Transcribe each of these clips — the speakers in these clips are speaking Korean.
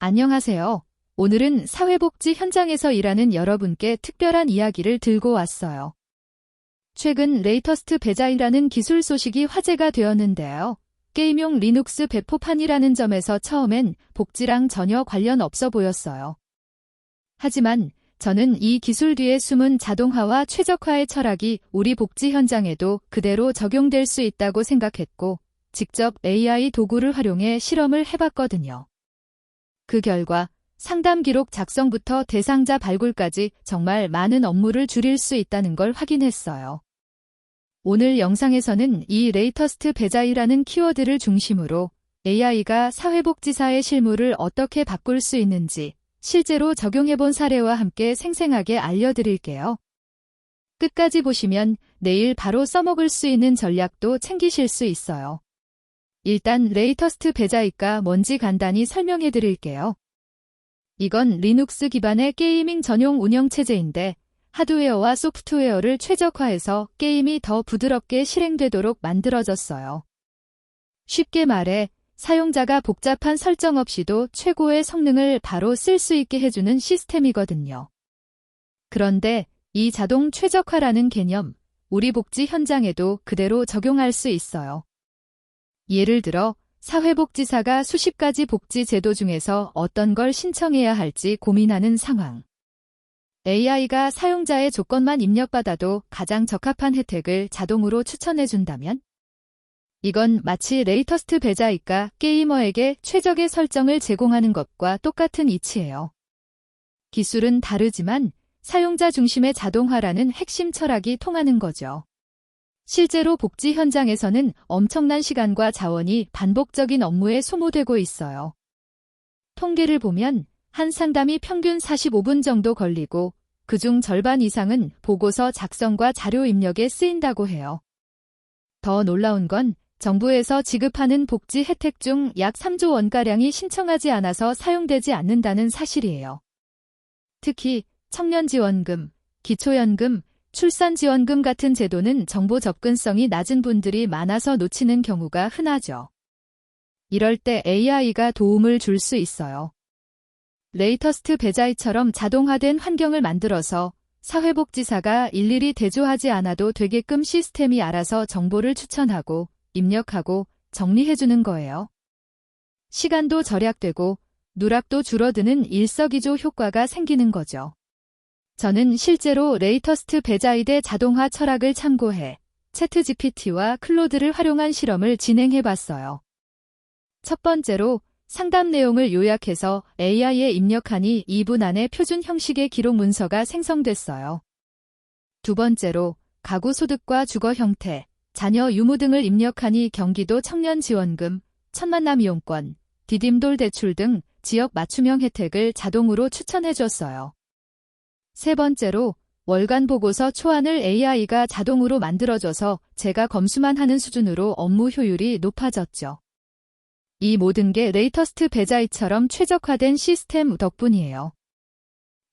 안녕하세요. 오늘은 사회복지 현장에서 일하는 여러분께 특별한 이야기를 들고 왔어요. 최근 레이터스트 베자이라는 기술 소식이 화제가 되었는데요. 게임용 리눅스 배포판이라는 점에서 처음엔 복지랑 전혀 관련 없어 보였어요. 하지만 저는 이 기술 뒤에 숨은 자동화와 최적화의 철학이 우리 복지 현장에도 그대로 적용될 수 있다고 생각했고, 직접 AI 도구를 활용해 실험을 해봤거든요. 그 결과 상담 기록 작성부터 대상자 발굴까지 정말 많은 업무를 줄일 수 있다는 걸 확인했어요. 오늘 영상에서는 이 레이터스트 베자이라는 키워드를 중심으로 AI가 사회복지사의 실무를 어떻게 바꿀 수 있는지 실제로 적용해본 사례와 함께 생생하게 알려드릴게요. 끝까지 보시면 내일 바로 써먹을 수 있는 전략도 챙기실 수 있어요. 일단 레이터스트 베자이가 뭔지 간단히 설명해 드릴게요. 이건 리눅스 기반의 게이밍 전용 운영체제인데 하드웨어와 소프트웨어를 최적화해서 게임이 더 부드럽게 실행되도록 만들어졌어요. 쉽게 말해 사용자가 복잡한 설정 없이도 최고의 성능을 바로 쓸 수 있게 해주는 시스템이거든요. 그런데 이 자동 최적화라는 개념, 우리 복지 현장에도 그대로 적용할 수 있어요. 예를 들어 사회복지사가 수십 가지 복지 제도 중에서 어떤 걸 신청해야 할지 고민하는 상황. AI가 사용자의 조건만 입력받아도 가장 적합한 혜택을 자동으로 추천해준다면? 이건 마치 레이터스트 베자이가 게이머에게 최적의 설정을 제공하는 것과 똑같은 이치예요. 기술은 다르지만 사용자 중심의 자동화라는 핵심 철학이 통하는 거죠. 실제로 복지 현장에서는 엄청난 시간과 자원이 반복적인 업무에 소모되고 있어요. 통계를 보면 한 상담이 평균 45분 정도 걸리고 그중 절반 이상은 보고서 작성과 자료 입력에 쓰인다고 해요. 더 놀라운 건 정부에서 지급하는 복지 혜택 중 약 3조 원가량이 신청하지 않아서 사용되지 않는다는 사실이에요. 특히 청년지원금, 기초연금, 출산지원금 같은 제도는 정보 접근성이 낮은 분들이 많아서 놓치는 경우가 흔하죠. 이럴 때 AI가 도움을 줄 수 있어요. 레이터스트 베자이처럼 자동화된 환경을 만들어서 사회복지사가 일일이 대조하지 않아도 되게끔 시스템이 알아서 정보를 추천하고 입력하고 정리해주는 거예요. 시간도 절약되고 누락도 줄어드는 일석이조 효과가 생기는 거죠. 저는 실제로 레이터스트 베자이의 자동화 철학을 참고해 챗GPT와 클로드를 활용한 실험을 진행해봤어요. 첫 번째로 상담 내용을 요약해서 AI에 입력하니 2분 안에 표준 형식의 기록 문서가 생성됐어요. 두 번째로 가구 소득과 주거 형태, 자녀 유무 등을 입력하니 경기도 청년지원금, 천만남 이용권, 디딤돌 대출 등 지역 맞춤형 혜택을 자동으로 추천해줬어요. 세 번째로 월간 보고서 초안을 AI가 자동으로 만들어줘서 제가 검수만 하는 수준으로 업무 효율이 높아졌죠. 이 모든 게 레이터스트 베자이처럼 최적화된 시스템 덕분이에요.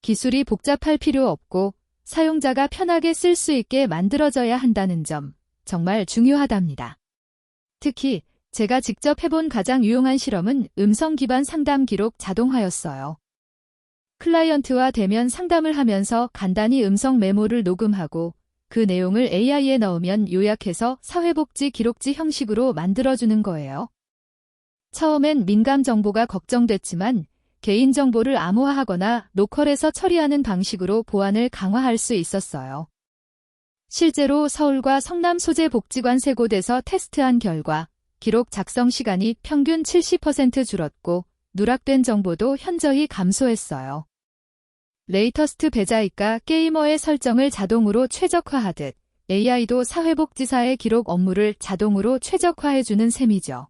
기술이 복잡할 필요 없고 사용자가 편하게 쓸 수 있게 만들어져야 한다는 점 정말 중요하답니다. 특히 제가 직접 해본 가장 유용한 실험은 음성 기반 상담 기록 자동화였어요. 클라이언트와 대면 상담을 하면서 간단히 음성 메모를 녹음하고 그 내용을 AI에 넣으면 요약해서 사회복지 기록지 형식으로 만들어주는 거예요. 처음엔 민감 정보가 걱정됐지만 개인정보를 암호화하거나 로컬에서 처리하는 방식으로 보안을 강화할 수 있었어요. 실제로 서울과 성남 소재 복지관 세 곳에서 테스트한 결과 기록 작성 시간이 평균 70% 줄었고 누락된 정보도 현저히 감소했어요. 레이터스트 베자이가 게이머의 설정을 자동으로 최적화하듯 AI도 사회복지사의 기록 업무를 자동으로 최적화해주는 셈이죠.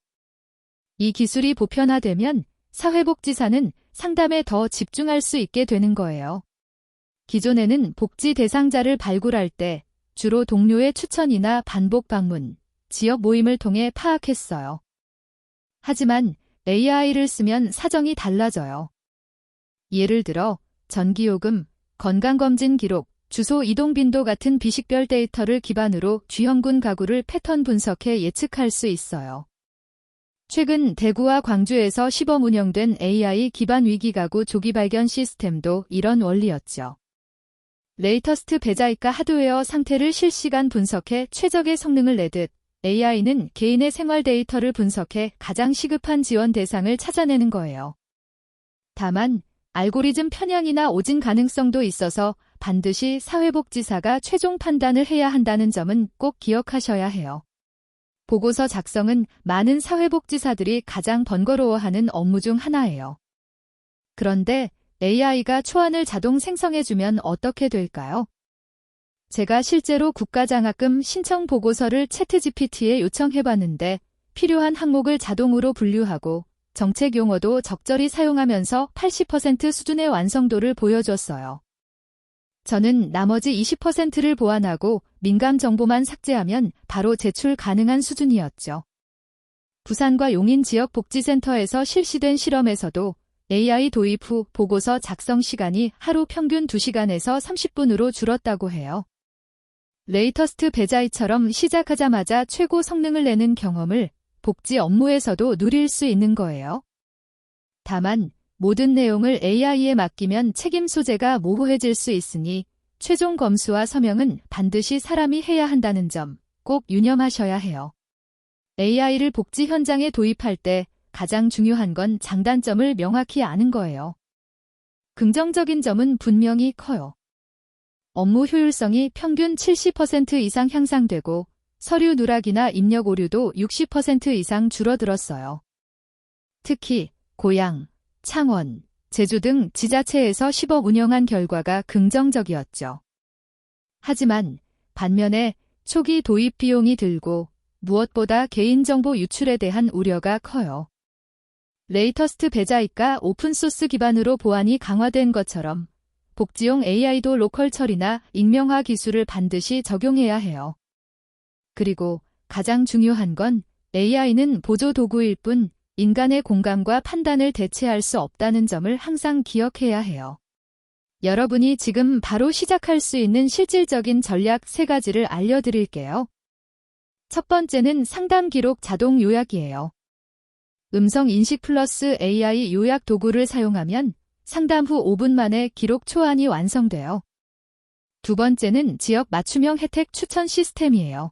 이 기술이 보편화되면 사회복지사는 상담에 더 집중할 수 있게 되는 거예요. 기존에는 복지 대상자를 발굴할 때 주로 동료의 추천이나 반복 방문, 지역 모임을 통해 파악했어요. 하지만 AI를 쓰면 사정이 달라져요. 예를 들어 전기요금, 건강검진 기록, 주소 이동 빈도 같은 비식별 데이터를 기반으로 G형군 가구를 패턴 분석해 예측할 수 있어요. 최근 대구와 광주에서 시범 운영된 AI 기반 위기가구 조기 발견 시스템도 이런 원리였죠. 레이터스트 배자이카 하드웨어 상태를 실시간 분석해 최적의 성능을 내듯 AI는 개인의 생활 데이터를 분석해 가장 시급한 지원 대상을 찾아내는 거예요. 다만 알고리즘 편향이나 오진 가능성도 있어서 반드시 사회복지사가 최종 판단을 해야 한다는 점은 꼭 기억하셔야 해요. 보고서 작성은 많은 사회복지사들이 가장 번거로워하는 업무 중 하나예요. 그런데 AI가 초안을 자동 생성해주면 어떻게 될까요? 제가 실제로 국가장학금 신청 보고서를 챗GPT에 요청해봤는데 필요한 항목을 자동으로 분류하고 정책 용어도 적절히 사용하면서 80% 수준의 완성도를 보여줬어요. 저는 나머지 20%를 보완하고 민감 정보만 삭제하면 바로 제출 가능한 수준이었죠. 부산과 용인 지역복지센터에서 실시된 실험에서도 AI 도입 후 보고서 작성 시간이 하루 평균 2시간에서 30분으로 줄었다고 해요. 레이터스트 배자이처럼 시작하자마자 최고 성능을 내는 경험을 복지 업무에서도 누릴 수 있는 거예요. 다만 모든 내용을 AI에 맡기면 책임 소재가 모호해질 수 있으니 최종 검수와 서명은 반드시 사람이 해야 한다는 점 꼭 유념하셔야 해요. AI를 복지 현장에 도입할 때 가장 중요한 건 장단점을 명확히 아는 거예요. 긍정적인 점은 분명히 커요. 업무 효율성이 평균 70% 이상 향상되고 서류 누락이나 입력 오류도 60% 이상 줄어들었어요. 특히 고양, 창원, 제주 등 지자체에서 시범 운영한 결과가 긍정적이었죠. 하지만 반면에 초기 도입 비용이 들고 무엇보다 개인정보 유출에 대한 우려가 커요. 레이터스트 배자이카 오픈소스 기반으로 보안이 강화된 것처럼 복지용 AI도 로컬 처리나 익명화 기술을 반드시 적용해야 해요. 그리고 가장 중요한 건 AI는 보조 도구일 뿐 인간의 공감과 판단을 대체할 수 없다는 점을 항상 기억해야 해요. 여러분이 지금 바로 시작할 수 있는 실질적인 전략 3가지를 알려드릴게요. 첫 번째는 상담 기록 자동 요약이에요. 음성 인식 플러스 AI 요약 도구를 사용하면 상담 후 5분 만에 기록 초안이 완성돼요. 두 번째는 지역 맞춤형 혜택 추천 시스템이에요.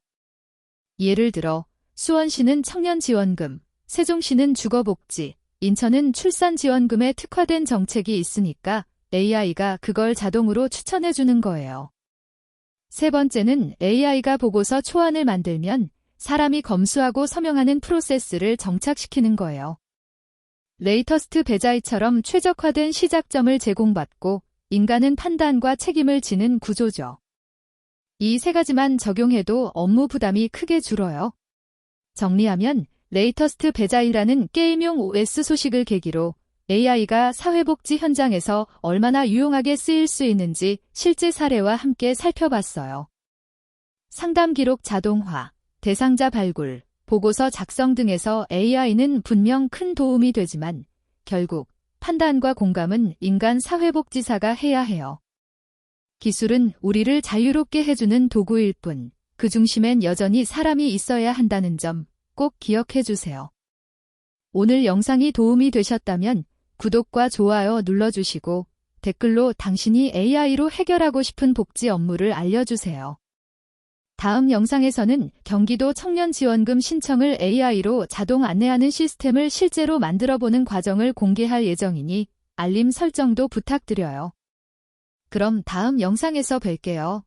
예를 들어 수원시는 청년지원금, 세종시는 주거복지, 인천은 출산지원금에 특화된 정책이 있으니까 AI가 그걸 자동으로 추천해주는 거예요. 세 번째는 AI가 보고서 초안을 만들면 사람이 검수하고 서명하는 프로세스를 정착시키는 거예요. 레이터스트 배자이처럼 최적화된 시작점을 제공받고 인간은 판단과 책임을 지는 구조죠. 이 3가지만 적용해도 업무 부담이 크게 줄어요. 정리하면 레이터스트 배자이라는 게임용 OS 소식을 계기로 AI가 사회복지 현장에서 얼마나 유용하게 쓰일 수 있는지 실제 사례와 함께 살펴봤어요. 상담 기록 자동화, 대상자 발굴, 보고서 작성 등에서 AI는 분명 큰 도움이 되지만 결국 판단과 공감은 인간 사회복지사가 해야 해요. 기술은 우리를 자유롭게 해주는 도구일 뿐 그 중심엔 여전히 사람이 있어야 한다는 점 꼭 기억해 주세요. 오늘 영상이 도움이 되셨다면 구독과 좋아요 눌러주시고 댓글로 당신이 AI로 해결하고 싶은 복지 업무를 알려주세요. 다음 영상에서는 경기도 청년지원금 신청을 AI로 자동 안내하는 시스템을 실제로 만들어보는 과정을 공개할 예정이니 알림 설정도 부탁드려요. 그럼 다음 영상에서 뵐게요.